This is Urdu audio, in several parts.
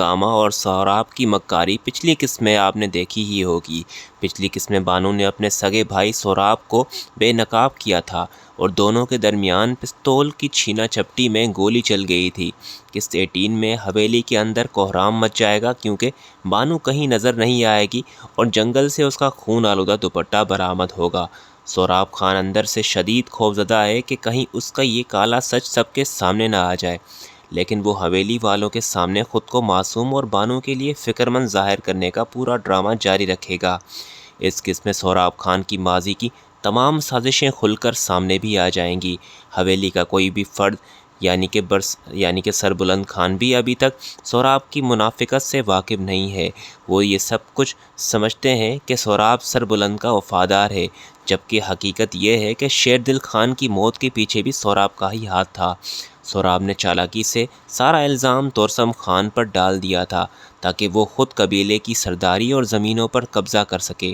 ہنگامہ اور سہراب کی مکاری پچھلی قسط میں آپ نے دیکھی ہی ہوگی۔ پچھلی قسط میں بانو نے اپنے سگے بھائی سہراب کو بے نقاب کیا تھا اور دونوں کے درمیان پستول کی چھینا جھپٹی میں گولی چل گئی تھی۔ قسط 18 میں حویلی کے اندر کوہرام مچ جائے گا کیونکہ بانو کہیں نظر نہیں آئے گی اور جنگل سے اس کا خون آلودہ دوپٹہ برآمد ہوگا۔ سہراب خان اندر سے شدید خوفزدہ ہے کہ کہیں اس کا یہ کالا سچ سب کے سامنے نہ آ جائے، لیکن وہ حویلی والوں کے سامنے خود کو معصوم اور بانو کے لیے فکرمند ظاہر کرنے کا پورا ڈرامہ جاری رکھے گا۔ اس قسط میں سہراب خان کی ماضی کی تمام سازشیں کھل کر سامنے بھی آ جائیں گی۔ حویلی کا کوئی بھی فرد یعنی کہ سربلند خان بھی ابھی تک سہراب کی منافقت سے واقف نہیں ہے۔ وہ یہ سب کچھ سمجھتے ہیں کہ سہراب سربلند کا وفادار ہے، جبکہ حقیقت یہ ہے کہ شیر دل خان کی موت کے پیچھے بھی سہراب کا ہی ہاتھ تھا۔ سہراب نے چالاکی سے سارا الزام تورسم خان پر ڈال دیا تھا تاکہ وہ خود قبیلے کی سرداری اور زمینوں پر قبضہ کر سکے۔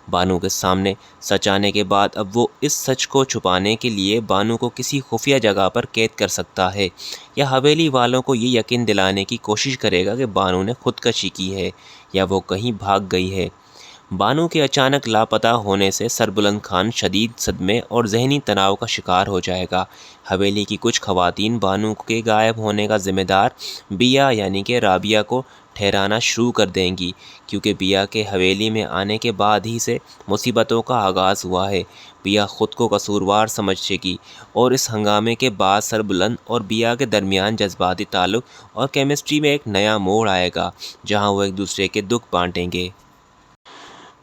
بانو کے سامنے سچ آنے کے بعد اب وہ اس سچ کو چھپانے کے لیے بانو کو کسی خفیہ جگہ پر قید کر سکتا ہے، یا حویلی والوں کو یہ یقین دلانے کی کوشش کرے گا کہ بانو نے خودکشی کی ہے یا وہ کہیں بھاگ گئی ہے۔ بانو کے اچانک لاپتہ ہونے سے سربلند خان شدید صدمے اور ذہنی تناؤ کا شکار ہو جائے گا۔ حویلی کی کچھ خواتین بانو کے غائب ہونے کا ذمہ دار بیا یعنی کہ رابعہ کو ٹھہرانا شروع کر دیں گی، کیونکہ بیا کے حویلی میں آنے کے بعد ہی سے مصیبتوں کا آغاز ہوا ہے۔ بیا خود کو قصوروار سمجھے گی اور اس ہنگامے کے بعد سربلند اور بیا کے درمیان جذباتی تعلق اور کیمسٹری میں ایک نیا موڑ آئے گا، جہاں وہ ایک دوسرے کے دکھ بانٹیں گے۔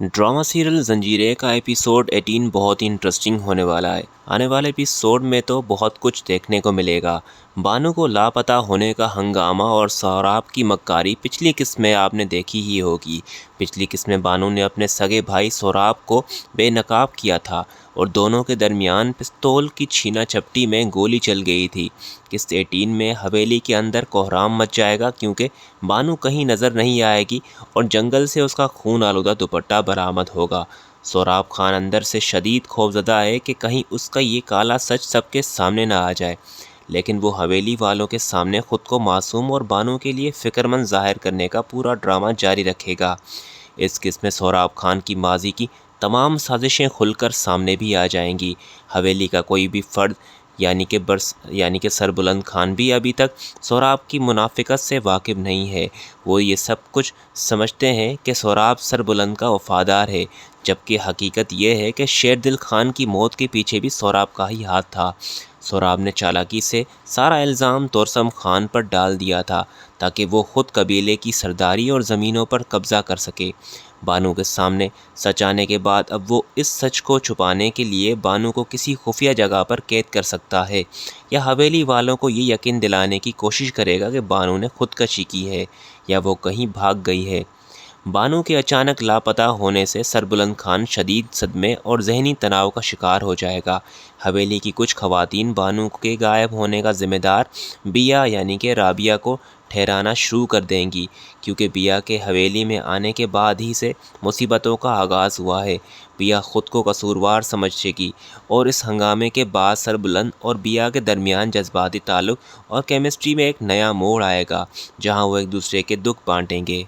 ڈرامہ سیریل زنجیریں کا ایپیسوڈ 18 بہت ہی انٹرسٹنگ ہونے والا ہے۔ آنے والے ایپیسوڈ میں تو بہت کچھ دیکھنے کو ملے گا۔ بانو کو لاپتہ ہونے کا ہنگامہ اور سہراب کی مکاری پچھلی قسط میں آپ نے دیکھی ہی ہوگی۔ پچھلی قسط میں بانو نے اپنے سگے بھائی سہراب کو بے نقاب کیا تھا اور دونوں کے درمیان پستول کی چھینا جھپٹی میں گولی چل گئی تھی۔ قسط 18 میں حویلی کے اندر کوہرام مچ جائے گا کیونکہ بانو کہیں نظر نہیں آئے گی اور جنگل سے اس کا خون آلودہ دوپٹہ برآمد ہوگا۔ سہراب خان اندر سے شدید خوفزدہ ہے کہ کہیں اس کا یہ کالا سچ سب کے سامنے نہ آ جائے، لیکن وہ حویلی والوں کے سامنے خود کو معصوم اور بانو کے لیے فکرمند ظاہر کرنے کا پورا ڈرامہ جاری رکھے گا۔ اس قسط میں سہراب خان کی ماضی کی تمام سازشیں کھل کر سامنے بھی آ جائیں گی۔ حویلی کا کوئی بھی فرد یعنی کہ سربلند خان بھی ابھی تک سہراب کی منافقت سے واقف نہیں ہے۔ وہ یہ سب کچھ سمجھتے ہیں کہ سہراب سربلند کا وفادار ہے، جبکہ حقیقت یہ ہے کہ شیر دل خان کی موت کے پیچھے بھی سہراب کا ہی ہاتھ تھا۔ سہراب نے چالاکی سے سارا الزام تورسم خان پر ڈال دیا تھا تاکہ وہ خود قبیلے کی سرداری اور زمینوں پر قبضہ کر سکے۔ بانو کے سامنے سچ آنے کے بعد اب وہ اس سچ کو چھپانے کے لیے بانو کو کسی خفیہ جگہ پر قید کر سکتا ہے، یا حویلی والوں کو یہ یقین دلانے کی کوشش کرے گا کہ بانو نے خودکشی کی ہے یا وہ کہیں بھاگ گئی ہے۔ بانو کے اچانک لاپتہ ہونے سے سربلند خان شدید صدمے اور ذہنی تناؤ کا شکار ہو جائے گا۔ حویلی کی کچھ خواتین بانو کے غائب ہونے کا ذمہ دار بیا یعنی کہ رابعہ کو ٹھہرانا شروع کر دیں گی، کیونکہ بیا کے حویلی میں آنے کے بعد ہی سے مصیبتوں کا آغاز ہوا ہے۔ بیا خود کو قصوروار سمجھے گی اور اس ہنگامے کے بعد سربلند اور بیا کے درمیان جذباتی تعلق اور کیمسٹری میں ایک نیا موڑ آئے گا، جہاں وہ ایک دوسرے کے دکھ بانٹیں گے۔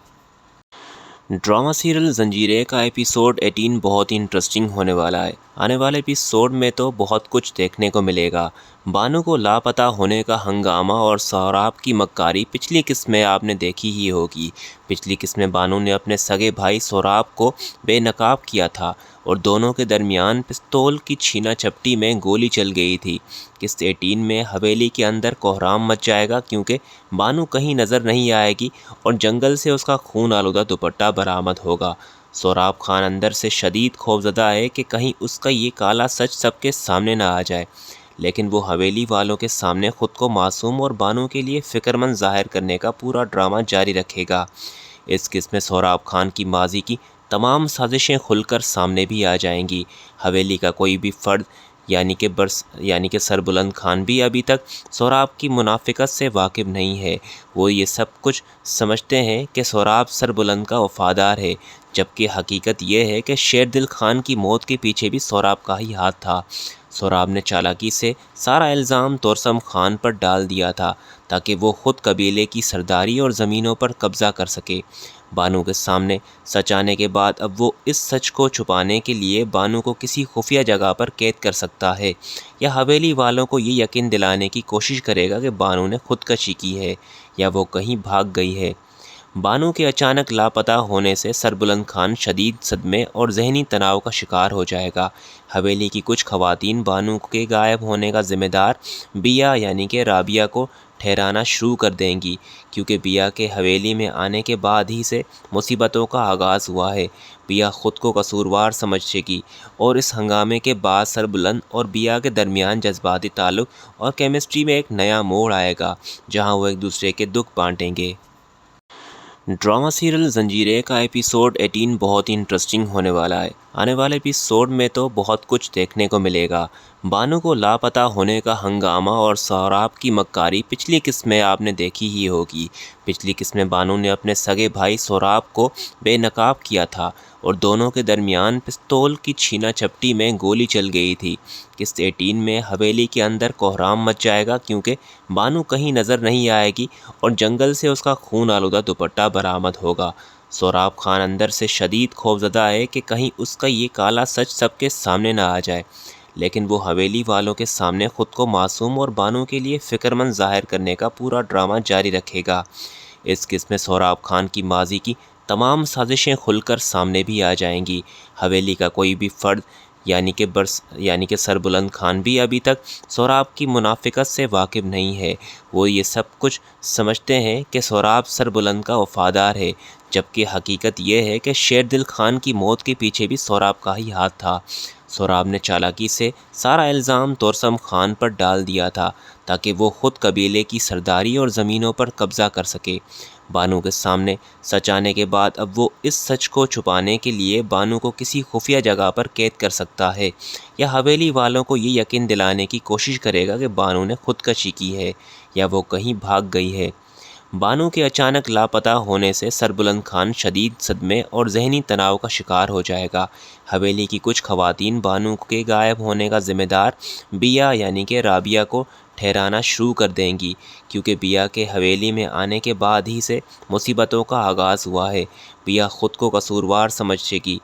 ڈرامہ سیریل زنجیریں کا ایپیسوڈ 18 بہت ہی انٹرسٹنگ ہونے والا ہے۔ آنے والے ایپیسوڈ میں تو بہت کچھ دیکھنے کو ملے گا۔ بانو کو لاپتہ ہونے کا ہنگامہ اور سہراب کی مکاری پچھلی قسط میں آپ نے دیکھی ہی ہوگی۔ پچھلی قسط میں بانو نے اپنے سگے بھائی سہراب کو بے نقاب کیا تھا اور دونوں کے درمیان پستول کی چھینا جھپٹی میں گولی چل گئی تھی۔ قسط 18 میں حویلی کے اندر کوہرام مچ جائے گا کیونکہ بانو کہیں نظر نہیں آئے گی اور جنگل سے اس کا خون آلودہ دوپٹہ برآمد ہوگا۔ سہراب خان اندر سے شدید خوفزدہ ہے کہ کہیں اس کا یہ کالا سچ سب کے سامنے نہ آ جائے، لیکن وہ حویلی والوں کے سامنے خود کو معصوم اور بانو کے لیے فکرمند ظاہر کرنے کا پورا ڈرامہ جاری رکھے گا۔ اس قسط میں سہراب خان کی ماضی کی تمام سازشیں کھل کر سامنے بھی آ جائیں گی۔ حویلی کا کوئی بھی فرد یعنی کہ سربلند خان بھی ابھی تک سہراب کی منافقت سے واقف نہیں ہے۔ وہ یہ سب کچھ سمجھتے ہیں کہ سہراب سربلند کا وفادار ہے، جبکہ حقیقت یہ ہے کہ شیر دل خان کی موت کے پیچھے بھی سہراب کا ہی ہاتھ تھا۔ سوراب نے چالاکی سے سارا الزام تورسم خان پر ڈال دیا تھا تاکہ وہ خود قبیلے کی سرداری اور زمینوں پر قبضہ کر سکے۔ بانو کے سامنے سچ آنے کے بعد اب وہ اس سچ کو چھپانے کے لیے بانو کو کسی خفیہ جگہ پر قید کر سکتا ہے، یا حویلی والوں کو یہ یقین دلانے کی کوشش کرے گا کہ بانو نے خودکشی کی ہے یا وہ کہیں بھاگ گئی ہے۔ بانو کے اچانک لاپتہ ہونے سے سربلند خان شدید صدمے اور ذہنی تناؤ کا شکار ہو جائے گا۔ حویلی کی کچھ خواتین بانو کے غائب ہونے کا ذمہ دار بیا یعنی کہ رابعہ کو ٹھہرانا شروع کر دیں گی، کیونکہ بیا کے حویلی میں آنے کے بعد ہی سے مصیبتوں کا آغاز ہوا ہے۔ بیا خود کو قصوروار سمجھے گی اور اس ہنگامے کے بعد سربلند اور بیا کے درمیان جذباتی تعلق اور کیمسٹری میں ایک نیا موڑ آئے گا، جہاں وہ ایک دوسرے کے دکھ بانٹیں گے۔ ڈرامہ سیریل زنجیریں کا ایپیسوڈ 18 بہت ہی انٹرسٹنگ ہونے والا ہے۔ آنے والے ایپیسوڈ میں تو بہت کچھ دیکھنے کو ملے گا۔ بانو کو لاپتہ ہونے کا ہنگامہ اور سوراب کی مکاری پچھلی قسم میں آپ نے دیکھی ہی ہوگی۔ پچھلی قسم میں بانو نے اپنے سگے بھائی سوراب کو بے نقاب کیا تھا اور دونوں کے درمیان پستول کی چھینا جھپٹی میں گولی چل گئی تھی۔ قسط 18 میں حویلی کے اندر کوہرام مچ جائے گا، کیونکہ بانو کہیں نظر نہیں آئے گی اور جنگل سے اس کا خون آلودہ دوپٹہ برآمد ہوگا۔ سوراب خان اندر سے شدید خوفزدہ ہے کہ کہیں اس کا یہ کالا سچ سب کے سامنے نہ آ جائے، لیکن وہ حویلی والوں کے سامنے خود کو معصوم اور بانو کے لیے فکر مند ظاہر کرنے کا پورا ڈرامہ جاری رکھے گا۔ اس قسم میں سوراب خان کی ماضی کی تمام سازشیں کھل کر سامنے بھی آ جائیں گی۔ حویلی کا کوئی بھی فرد یعنی کہ سربلند خان بھی ابھی تک سوراب کی منافقت سے واقف نہیں ہے۔ وہ یہ سب کچھ سمجھتے ہیں کہ سوراب سربلند کا وفادار ہے، جبکہ حقیقت یہ ہے کہ شیر دل خان کی موت کے پیچھے بھی سوراب کا ہی ہاتھ تھا۔ سوراب نے چالاکی سے سارا الزام تورسم خان پر ڈال دیا تھا تاکہ وہ خود قبیلے کی سرداری اور زمینوں پر قبضہ کر سکے۔ بانو کے سامنے سچ آنے کے بعد اب وہ اس سچ کو چھپانے کے لیے بانو کو کسی خفیہ جگہ پر قید کر سکتا ہے، یا حویلی والوں کو یہ یقین دلانے کی کوشش کرے گا کہ بانو نے خودکشی کی ہے یا وہ کہیں بھاگ گئی ہے۔ بانو کے اچانک لاپتہ ہونے سے سربلند خان شدید صدمے اور ذہنی تناؤ کا شکار ہو جائے گا۔ حویلی کی کچھ خواتین بانو کے غائب ہونے کا ذمہ دار بیا یعنی کہ رابعہ کو ٹھہرانا شروع کر دیں گی، کیونکہ بیا کے حویلی میں آنے کے بعد ہی سے مصیبتوں کا آغاز ہوا ہے۔ بیا خود کو قصوروار سمجھے گی